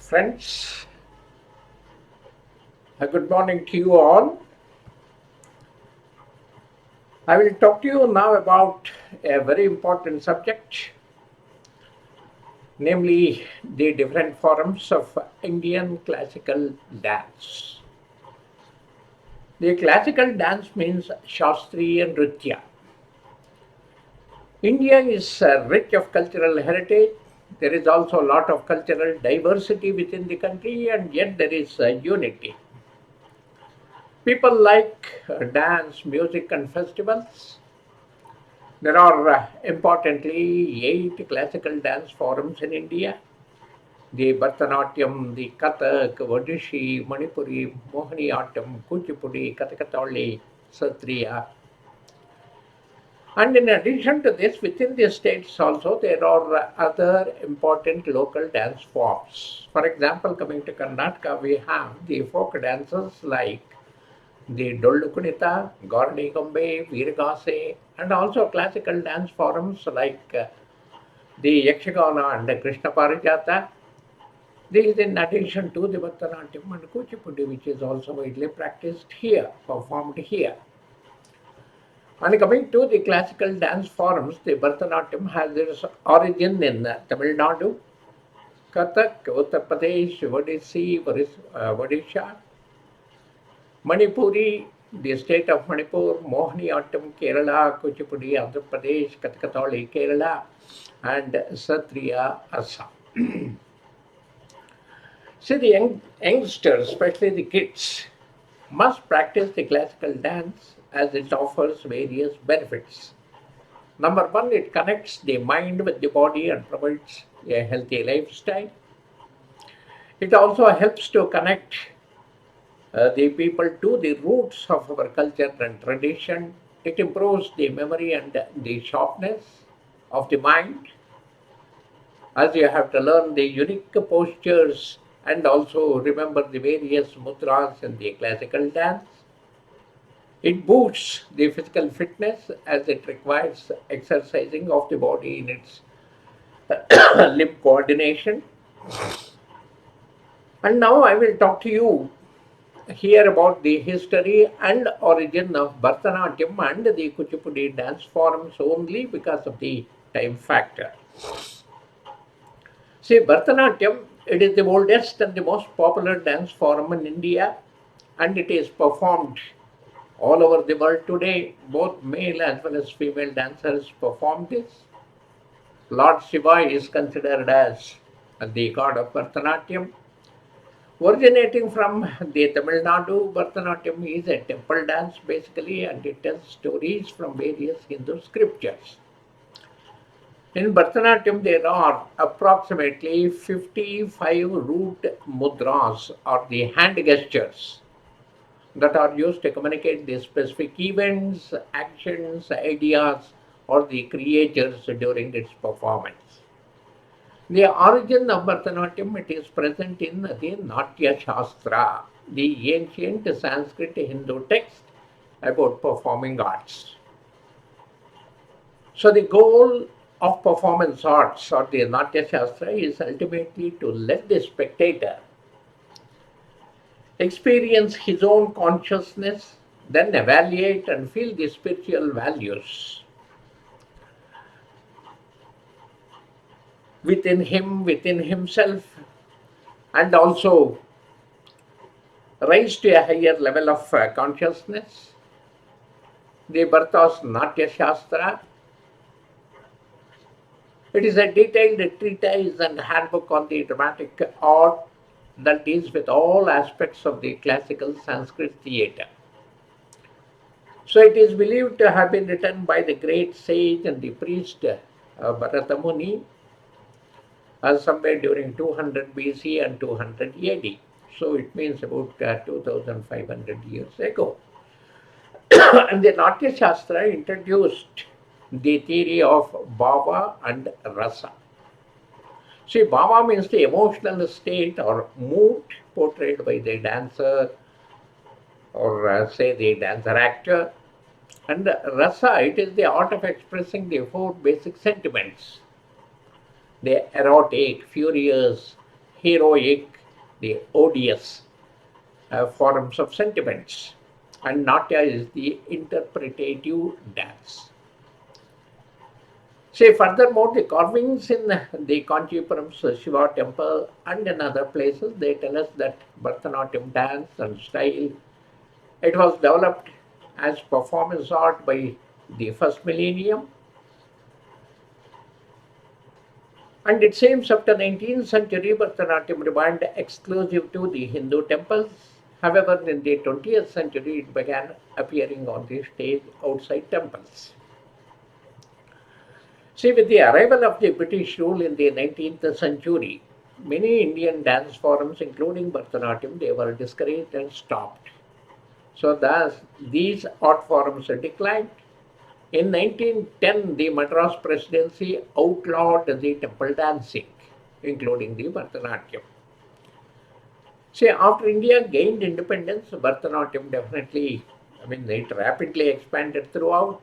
Friends, good morning to you all. I will talk to you now about a very important subject, namely the different forms of Indian classical dance. The classical dance means Shastriya Nritya. India is rich of cultural heritage. There is also a lot of cultural diversity within the country, and yet there is unity. People like dance, music, and festivals. There are importantly 8 classical dance forms in India: the Bharatanatyam, the Kathak, Odissi, Manipuri, Mohiniyattam, Kuchipudi, Kathakali, Satriya. And in addition to this, within the states also there are other important local dance forms. For example, coming to Karnataka, we have the folk dances like the Dollu Kunita, Gordi Gombe, Veeragase, and also classical dance forms like the Yakshagana and the Krishna Parijata. This is in addition to the Bharatanatyam and Kuchipudi, which is also widely practiced here, performed here. And coming to the classical dance forms, the Bharatanatyam has its origin in Tamil Nadu, Kathak, Uttar Pradesh, Odisha, Manipuri, the state of Manipur, Mohiniyattam, Kerala, Kuchipudi, Andhra Pradesh, Kathakali, Kerala, and Satriya, Assam. See, the youngsters, especially the kids, must practice the classical dance as it offers various benefits. Number one, it connects the mind with the body and promotes a healthy lifestyle. It also helps to connect the people to the roots of our culture and tradition. It improves the memory and the sharpness of the mind, as you have to learn the unique postures and also remember the various mudras in the classical dance. It boosts the physical fitness as it requires exercising of the body in its limb coordination. And now I will talk to you here about the history and origin of Bharatanatyam and the Kuchipudi dance forms only because of the time factor. See, Bharatanatyam, it is the oldest and the most popular dance form in India, and it is performed all over the world today. Both male as well as female dancers perform this. Lord Shiva is considered as the god of Bharatanatyam. Originating from the Tamil Nadu, Bharatanatyam is a temple dance basically, and it tells stories from various Hindu scriptures. In Bharatanatyam, there are approximately 55 root mudras or the hand gestures that are used to communicate the specific events, actions, ideas, or the creatures during its performance. The origin of Bharatanatyam, it is present in the Natya Shastra, the ancient Sanskrit Hindu text about performing arts. So the goal of performance arts or the Natya Shastra is ultimately to let the spectator experience his own consciousness, then evaluate and feel the spiritual values within him, within himself, and also rise to a higher level of consciousness. The Bharata's Natya Shastra, it is a detailed treatise and handbook on the dramatic art that deals with all aspects of the classical Sanskrit theatre. So it is believed to have been written by the great sage and the priest Bharata Muni somewhere during 200 BC and 200 AD. So it means about 2500 years ago. And the Natya Shastra introduced the theory of Bhava and Rasa. See, Bhava means the emotional state or mood portrayed by the dancer or say the dancer actor. And Rasa, it is the art of expressing the 4 basic sentiments: the erotic, furious, heroic, the odious forms of sentiments, and Natya is the interpretative dance. See, furthermore, the carvings in the Kanchipuram's Shiva temple and in other places, they tell us that Bharatanatyam dance and style, it was developed as performance art by the first millennium. And it seems after 19th century, Bharatanatyam remained exclusive to the Hindu temples. However, in the 20th century, it began appearing on the stage outside temples. See, with the arrival of the British rule in the 19th century, many Indian dance forms, including Bharatanatyam, they were discouraged and stopped. So thus, these art forms declined. In 1910, the Madras Presidency outlawed the temple dancing, including the Bharatanatyam. See, after India gained independence, Bharatanatyam definitely, it rapidly expanded throughout.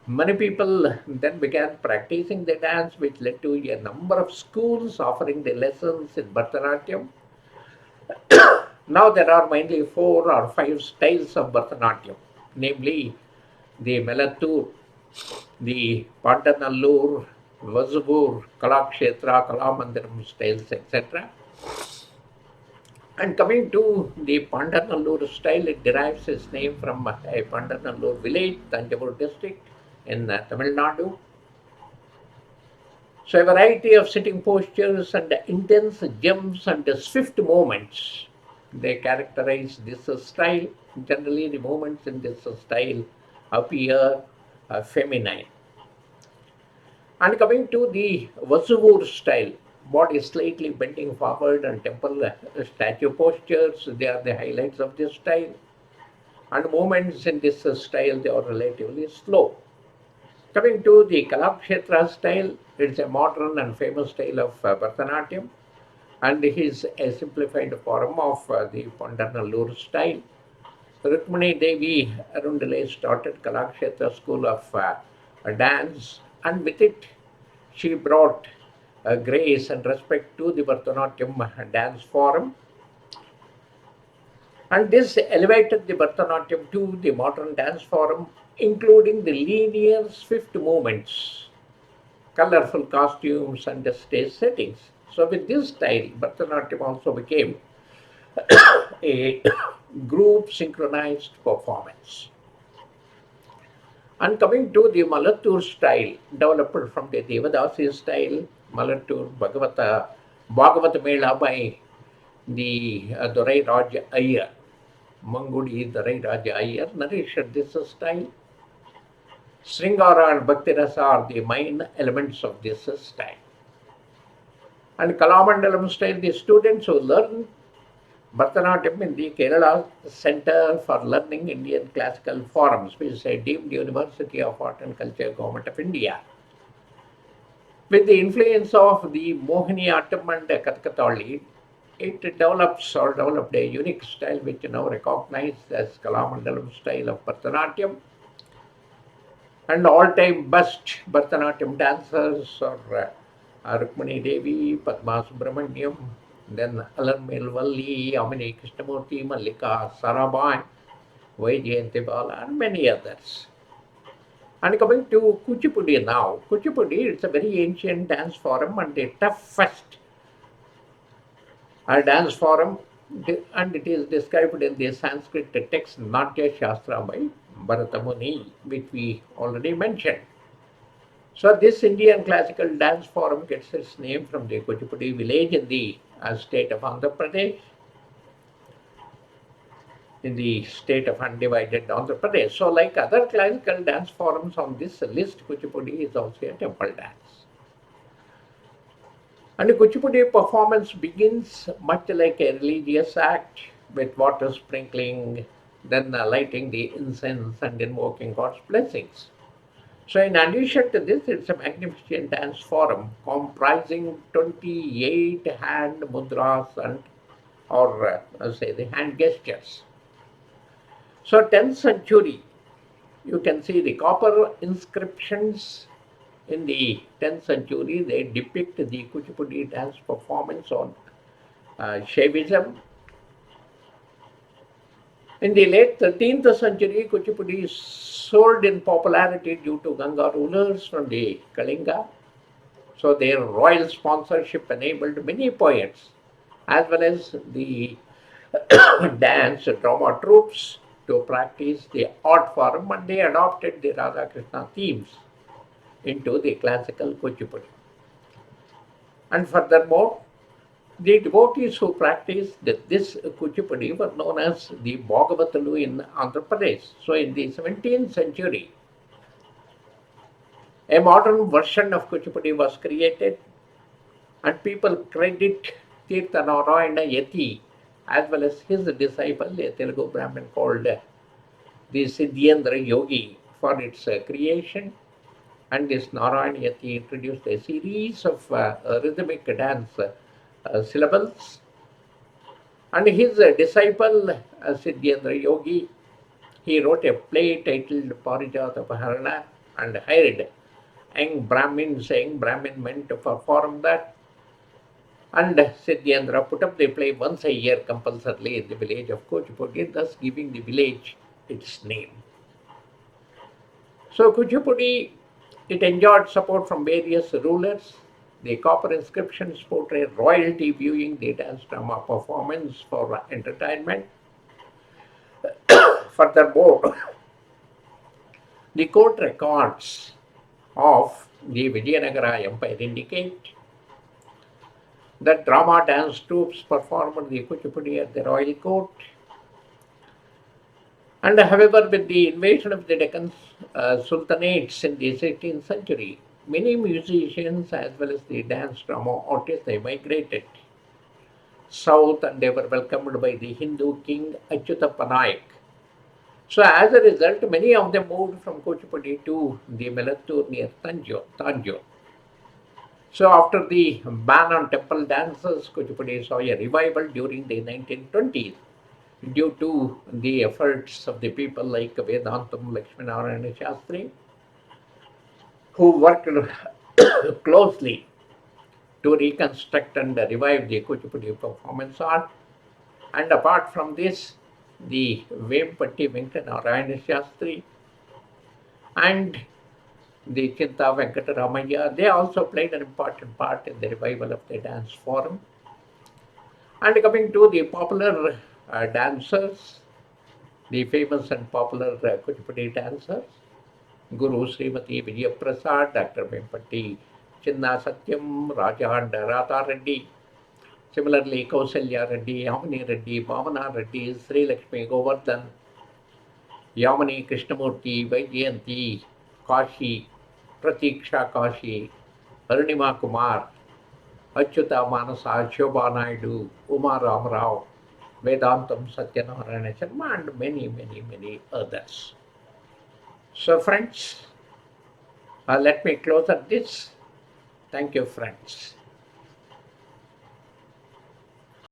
Many people then began practicing the dance, which led to a number of schools offering the lessons in Bharatanatyam. Now there are mainly 4 or 5 styles of Bharatanatyam, namely the Melattur, the Pantanallur, Vazubur, Kalakshetra, Kalamandiram styles, etc. And coming to the Pandanallur style, it derives its name from a Pandanallur village, Tanjavur district in Tamil Nadu. So a variety of sitting postures and intense jumps and swift movements, they characterize this style. Generally, the movements in this style appear feminine. And coming to the Vasuvur style, body slightly bending forward and temple statue postures, they are the highlights of this style. And movements in this style, they are relatively slow. Coming to the Kalakshetra style, it's a modern and famous style of Bharatanatyam, and it is a simplified form of the Pandanallur style. Rukmini Devi Arundale started Kalakshetra school of dance, and with it, she brought grace and respect to the Bharatanatyam dance form. And this elevated the Bharatanatyam to the modern dance form, including the linear, swift movements, colorful costumes, and the stage settings. So, with this style, Bharatanatyam also became a group synchronized performance. And coming to the Malattur style, developed from the Devadasi style, Malattur Bhagavata Mela by the Dorai Raj Iyer, Mangudi Dorai Raj Iyer, narrated this style. Sringara and Bhaktirasa are the main elements of this style. And Kalamandalam style, the students who learn Bharatanatyam in the Kerala Center for Learning Indian Classical Forms, which is a deemed University of Art and Culture, Government of India. With the influence of the Mohiniyattam and Kathakali, it developed a unique style which is now recognized as Kalamandalam style of Bharatanatyam. And all-time best Bharatanatyam dancers are Rukmini Devi, Padma Subramaniam, then Alarmil Valli, Amini Krishnamurti, Mallika Sarabhai, Vaijayanti Bala, and many others. And coming to Kuchipudi now, Kuchipudi is a very ancient dance form and the toughest dance form, and it is described in the Sanskrit text Natya Shastra by Bharata Muni, which we already mentioned. So this Indian classical dance form gets its name from the Kuchipudi village in the state of Andhra Pradesh, in the state of undivided Andhra Pradesh. So like other classical dance forms on this list, Kuchipudi is also a temple dance. And the Kuchipudi performance begins much like a religious act with water sprinkling, then lighting the incense and invoking God's blessings. So in addition to this, it's a magnificent dance form comprising 28 hand mudras and or say the hand gestures. So 10th century, you can see the copper inscriptions in the 10th century, they depict the Kuchipudi dance performance on Shaivism. In the late 13th century, Kuchipudi soared in popularity due to Ganga rulers from the Kalinga. So their royal sponsorship enabled many poets as well as the dance and drama troops to practice the art form, and they adopted the Radha Krishna themes into the classical Kuchipudi. And furthermore, the devotees who practiced this Kuchipudi were known as the Bhagavatalu in Andhra Pradesh. So in the 17th century, a modern version of Kuchipudi was created, and people credit Tirtha Narayana Yati as well as his disciple, a Telugu Brahmin called the Siddhyendra Yogi, for its creation. And this Narayana Yati introduced a series of rhythmic dance syllables. And his disciple, Siddhyendra Yogi, he wrote a play titled Parijata Paharana and hired young Brahmin men to perform that. And Siddhyendra put up the play once a year compulsorily in the village of Kuchipudi, thus giving the village its name. So Kuchipudi, it enjoyed support from various rulers. The copper inscriptions portray royalty viewing the dance drama performance for entertainment. Furthermore, the court records of the Vijayanagara Empire indicate that drama dance troupes performed the Kuchipudi at the royal court. And however, with the invasion of the Deccan sultanates in the 16th century, many musicians as well as the dance drama artists, they migrated south, and they were welcomed by the Hindu king Achyutappa Nayak. So as a result, many of them moved from Kuchipudi to the Melattur near Tanjore. So after the ban on temple dances, Kuchipudi saw a revival during the 1920s due to the efforts of the people like Vedantam Lakshminarayana Shastri, who worked closely to reconstruct and revive the Kuchipudi performance art. And apart from this, the Vempatti Venkatanarayana Shastri and the Chinta Venkataramaya, they also played an important part in the revival of the dance form. And coming to the popular dancers, the famous and popular Kuchipudi dancers, Guru Srimati Vijaya Prasad, Dr. Vempatti Chinna Satyam, Raja and Radha Reddy, similarly Kausalya Reddy, Yamini Reddy, Bhavana Reddy, Sri Lakshmi Govardhan, Yamini Krishnamurti, Vaijayanti, Kashi, Pratiksha Kashi, Arunima Kumar, Achyuta Manasa, Shobha Naidu, Uma Ramarao, Vedantam Satyanarayana Sharma, and many others. So friends, let me close at this. Thank you, friends.